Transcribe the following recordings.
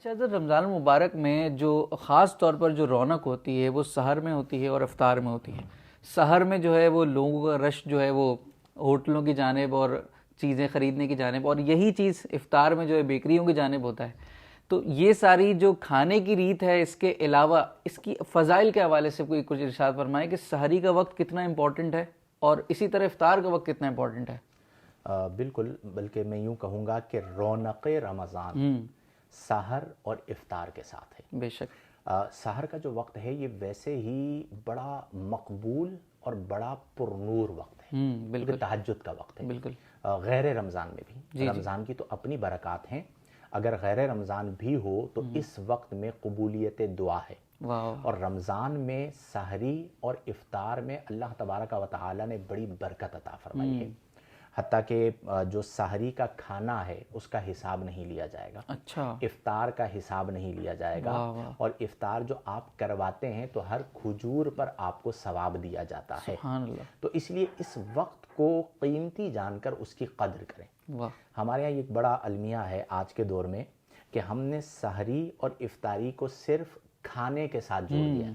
اچھا حضرت، رمضان المبارک میں جو خاص طور پر جو رونق ہوتی ہے وہ سحر میں ہوتی ہے اور افطار میں ہوتی ہے۔ سحر میں جو ہے وہ لوگوں کا رش جو ہے وہ ہوٹلوں کی جانب اور چیزیں خریدنے کی جانب، اور یہی چیز افطار میں جو ہے بیکریوں کی جانب ہوتا ہے۔ تو یہ ساری جو کھانے کی ریت ہے، اس کے علاوہ اس کی فضائل کے حوالے سے کوئی کچھ ارشاد فرمائے کہ سحری کا وقت کتنا امپورٹنٹ ہے اور اسی طرح افطار کا وقت کتنا امپورٹنٹ ہے۔ بالکل، بلکہ میں یوں کہوں گا کہ رونق رمضان سحر اور افطار کے ساتھ ہے۔ بے شک۔ سحر کا جو وقت ہے یہ ویسے ہی بڑا مقبول اور بڑا پرنور وقت ہے، بالکل، تہجد کا وقت ہے، بالکل، غیر رمضان میں بھی۔ رمضان کی تو اپنی برکات ہیں، اگر غیر رمضان بھی ہو تو اس وقت میں قبولیت دعا ہے۔ اور رمضان میں سحری اور افطار میں اللہ تبارک و تعالی نے بڑی برکت عطا فرمائی ہے، حتیٰ کہ جو سحری کا کھانا ہے اس کا حساب نہیں لیا جائے گا، اچھا، افطار کا حساب نہیں لیا جائے گا، اور افطار جو آپ کرواتے ہیں تو ہر کھجور پر آپ کو ثواب دیا جاتا ہے۔ سبحان اللہ۔ تو اس لیے اس وقت کو قیمتی جان کر اس کی قدر کریں۔ ہمارے یہاں ایک بڑا المیہ ہے آج کے دور میں کہ ہم نے سحری اور افطاری کو صرف کھانے کے ساتھ جوڑ دیا۔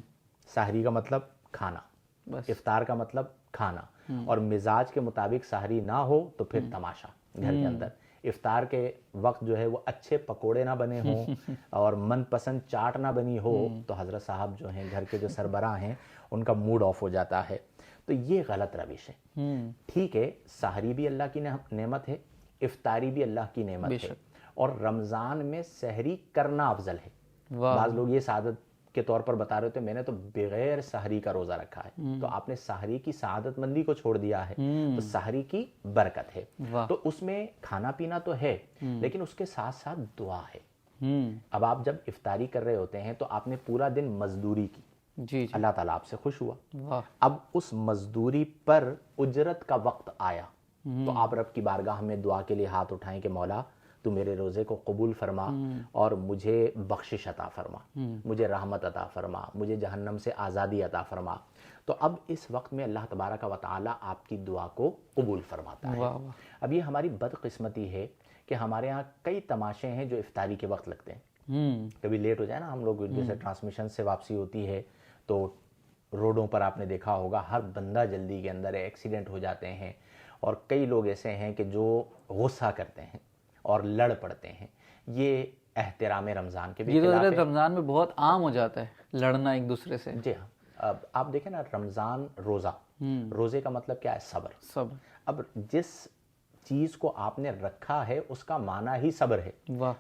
سحری کا مطلب کھانا، افطار کا مطلب کھانا، اور مزاج کے مطابق سحری نہ ہو تو پھر تماشا گھر کے اندر۔ افطار کے وقت جو ہے وہ اچھے پکوڑے نہ بنے ہوں اور من پسند چاٹ نہ بنی ہو تو حضرت صاحب جو ہیں گھر کے جو سربراہ ہیں ان کا موڈ آف ہو جاتا ہے۔ تو یہ غلط روش ہے۔ ٹھیک ہے، سحری بھی اللہ کی نعمت ہے، افطاری بھی اللہ کی نعمت ہے، اور رمضان میں سحری کرنا افضل ہے۔ بعض لوگ یہ سعادت کے طور پر بتا رہے ہوتے ہیں میں نے تو بغیر سحری کا روزہ رکھا ہے، تو آپ نے سحری کی سعادت مندی کو چھوڑ دیا ہے۔ تو سحری کی برکت ہے، تو اس میں کھانا پینا تو ہے لیکن اس کے ساتھ ساتھ دعا ہے۔ اب آپ جب افطاری کر رہے ہوتے ہیں تو آپ نے پورا دن مزدوری کی، اللہ تعالیٰ آپ سے خوش ہوا، اب اس مزدوری پر اجرت کا وقت آیا تو آپ رب کی بارگاہ میں دعا کے لیے ہاتھ اٹھائیں کہ مولا تو میرے روزے کو قبول فرما اور مجھے بخشش عطا فرما، مجھے رحمت عطا فرما، مجھے جہنم سے آزادی عطا فرما۔ تو اب اس وقت میں اللہ تبارک و تعالی آپ کی دعا کو قبول فرماتا ہے۔ اب یہ ہماری بدقسمتی ہے کہ ہمارے ہاں کئی تماشے ہیں جو افطاری کے وقت لگتے ہیں۔ کبھی لیٹ ہو جائے نا، ہم لوگ جیسے ٹرانسمیشن سے واپسی ہوتی ہے تو روڈوں پر آپ نے دیکھا ہوگا ہر بندہ جلدی کے اندر ایکسیڈنٹ ہو جاتے ہیں، اور کئی لوگ ایسے ہیں کہ جو غصہ کرتے ہیں اور لڑ پڑتے ہیں۔ یہ احترام رمضان کے بھی خلاف ہے۔ رمضان میں بہت عام ہو جاتا ہے لڑنا ایک دوسرے سے۔ جی ہاں، اب آپ دیکھیں نا، رمضان روزے کا مطلب کیا ہے؟ صبر۔ اب جس چیز کو آپ نے رکھا ہے اس کا معنی ہی صبر ہے،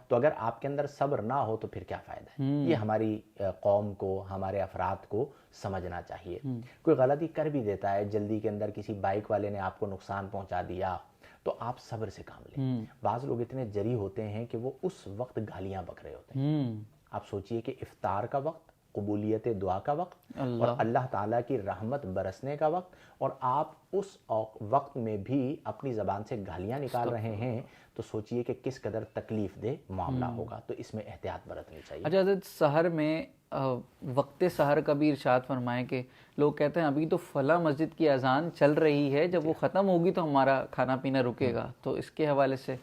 تو اگر آپ کے اندر صبر نہ ہو تو پھر کیا فائدہ ہے؟ یہ ہماری قوم کو، ہمارے افراد کو سمجھنا چاہیے۔ کوئی غلطی کر بھی دیتا ہے جلدی کے اندر، کسی بائک والے نے آپ کو نقصان پہنچا دیا تو آپ صبر سے کام لیں۔ بعض لوگ اتنے جری ہوتے ہیں کہ وہ اس وقت گالیاں بک رہے ہوتے ہیں۔ آپ سوچئے کہ افطار کا وقت، قبولیت دعا کا وقت، اور اللہ تعالیٰ کی رحمت برسنے کا وقت، اور آپ اس وقت میں بھی اپنی زبان سے گالیاں نکال رہے ہیں، تو سوچئے کہ کس قدر تکلیف دہ معاملہ ہوگا۔ تو اس میں احتیاط برتنی چاہیے۔ اچھا حضرت، سحر میں وقت سحر کا بھی ارشاد فرمائیں کہ لوگ کہتے ہیں ابھی تو فلاں مسجد کی اذان چل رہی ہے، جب وہ ختم ہوگی تو ہمارا کھانا پینا رکے گا، تو اس کے حوالے سے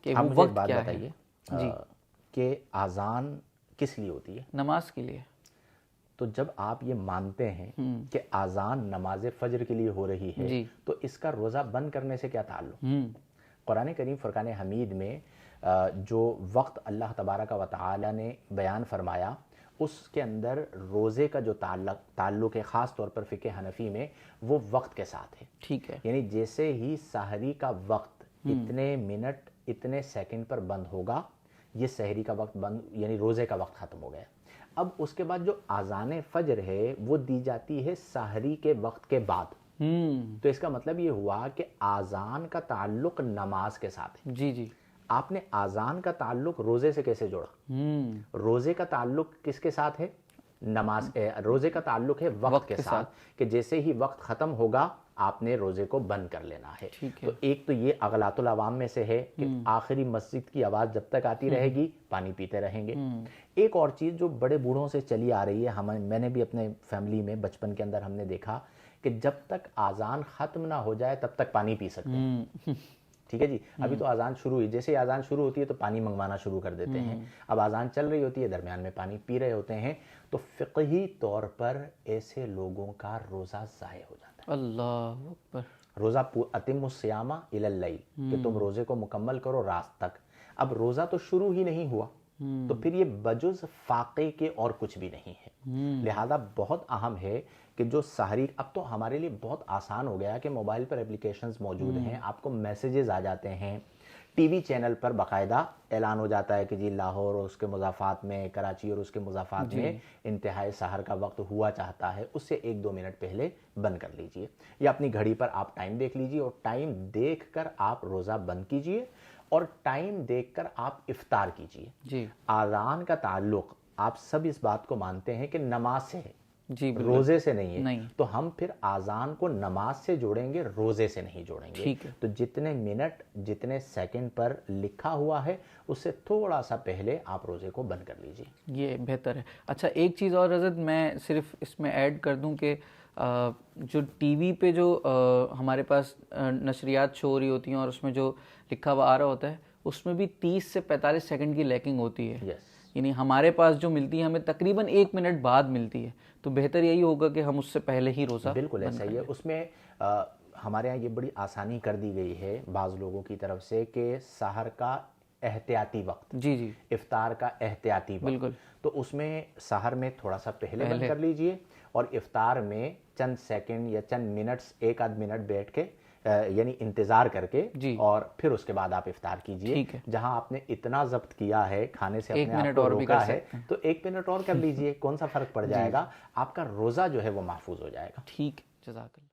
کہ وہ وقت کیا ہے؟ بتائیے کہ اذان کس لیے ہوتی ہے؟ نماز کے لیے۔ تو جب آپ یہ مانتے ہیں کہ اذان نماز فجر کے لیے ہو رہی ہے تو اس کا روزہ بند کرنے سے کیا تعلق؟ قرآن کریم فرقان حمید میں جو وقت اللہ تبارک و تعالی نے بیان فرمایا اس کے اندر روزے کا جو تعلق ہے، خاص طور پر فقہ حنفی میں، وہ وقت کے ساتھ ہے۔ ٹھیک ہے، یعنی جیسے ہی سحری کا وقت اتنے منٹ اتنے سیکنڈ پر بند ہوگا، یہ سحری کا وقت بند، یعنی روزے کا وقت ختم ہو گیا۔ اب اس کے بعد جو اذان فجر ہے وہ دی جاتی ہے سحری کے وقت کے بعد۔ تو اس کا مطلب یہ ہوا کہ اذان کا تعلق نماز کے ساتھ ہے۔ جی۔ آپ نے اذان کا تعلق روزے سے کیسے جوڑا؟ روزے کا تعلق کس کے ساتھ ہے؟ نماز۔ روزے کا تعلق ہے وقت کے ساتھ، کہ جیسے ہی وقت ختم ہوگا آپ نے روزے کو بند کر لینا ہے۔ تو ایک تو یہ اغلاط العوام میں سے ہے کہ آخری مسجد کی آواز جب تک آتی رہے گی پانی پیتے رہیں گے۔ ایک اور چیز جو بڑے بوڑھوں سے چلی آ رہی ہے، میں نے بھی اپنے فیملی میں بچپن کے اندر ہم نے دیکھا کہ جب تک اذان ختم نہ ہو جائے تب تک پانی پی سکتے ہیں۔ ٹھیک ہے جی. ابھی تو اذان شروع ہوئی, جیسے اذان شروع ہوتی ہے تو پانی منگوانا شروع کر دیتے ہیں. اب اذان چل رہی ہوتی ہے, درمیان میں پانی پی رہے ہوتے ہیں, تو فقہی طور پر ایسے لوگوں کا روزہ ضائع ہو جاتا ہے. اللہ اکبر. روزہ اتم الصیام الی اللیل, کہ تم روزے کو مکمل کرو رات تک. اب روزہ تو شروع ہی نہیں ہوا, تو پھر یہ بجز فاقے کے اور کچھ بھی نہیں ہے. لہذا بہت اہم ہے کہ جو سحری, اب تو ہمارے لیے بہت آسان ہو گیا کہ موبائل پر اپلیکیشنز موجود ہیں, آپ کو میسیجز آ جاتے ہیں, ٹی وی چینل پر باقاعدہ اعلان ہو جاتا ہے کہ جی لاہور اور اس کے مضافات میں, کراچی اور اس کے مضافات میں انتہائی سحر کا وقت ہوا چاہتا ہے, اس سے 1-2 منٹ پہلے بند کر لیجئے, یا اپنی گھڑی پر آپ ٹائم دیکھ لیجئے اور ٹائم دیکھ کر آپ روزہ بند کیجئے اور ٹائم دیکھ کر آپ افطار کیجئے. جی. اذان کا تعلق آپ سب اس بات کو مانتے ہیں کہ نماز سے ہے, جی روزے سے نہیں ہے, تو ہم پھر اذان کو نماز سے جوڑیں گے, روزے سے نہیں جوڑیں گے. تو جتنے منٹ جتنے سیکنڈ پر لکھا ہوا ہے اس سے تھوڑا سا پہلے آپ روزے کو بند کر لیجئے. یہ بہتر ہے. اچھا ایک چیز اور حضرت میں صرف اس میں ایڈ کر دوں کہ جو ٹی وی پہ جو ہمارے پاس نشریات شو ہو رہی ہوتی ہیں اور اس میں جو لکھا ہوا آ رہا ہوتا ہے, اس میں بھی 30 سے 45 سیکنڈ کی لیکنگ ہوتی ہے. یعنی ہمارے پاس جو ملتی ہے ہمیں تقریباً 1 منٹ بعد ملتی ہے, تو بہتر یہی ہوگا کہ ہم اس سے پہلے ہی روزہ. بالکل ایسا ہی ہے. اس میں ہمارے یہاں یہ بڑی آسانی کر دی گئی ہے بعض لوگوں کی طرف سے کہ سحر کا احتیاطی وقت, جی افطار کا احتیاطی وقت, بالکل, تو اس میں سحر میں تھوڑا سا پہلے بند کر لیجئے اور افطار میں چند سیکنڈ یا چند منٹس, 1-8 منٹ بیٹھ کے یعنی انتظار کر کے, اور پھر اس کے بعد آپ افطار کیجئے. جہاں آپ نے اتنا ضبط کیا ہے, کھانے سے اپنے آپ کو روکا ہے, تو 1 منٹ اور کر لیجئے, کون سا فرق پڑ جائے گا, آپ کا روزہ جو ہے وہ محفوظ ہو جائے گا. ٹھیک, جزاک اللہ.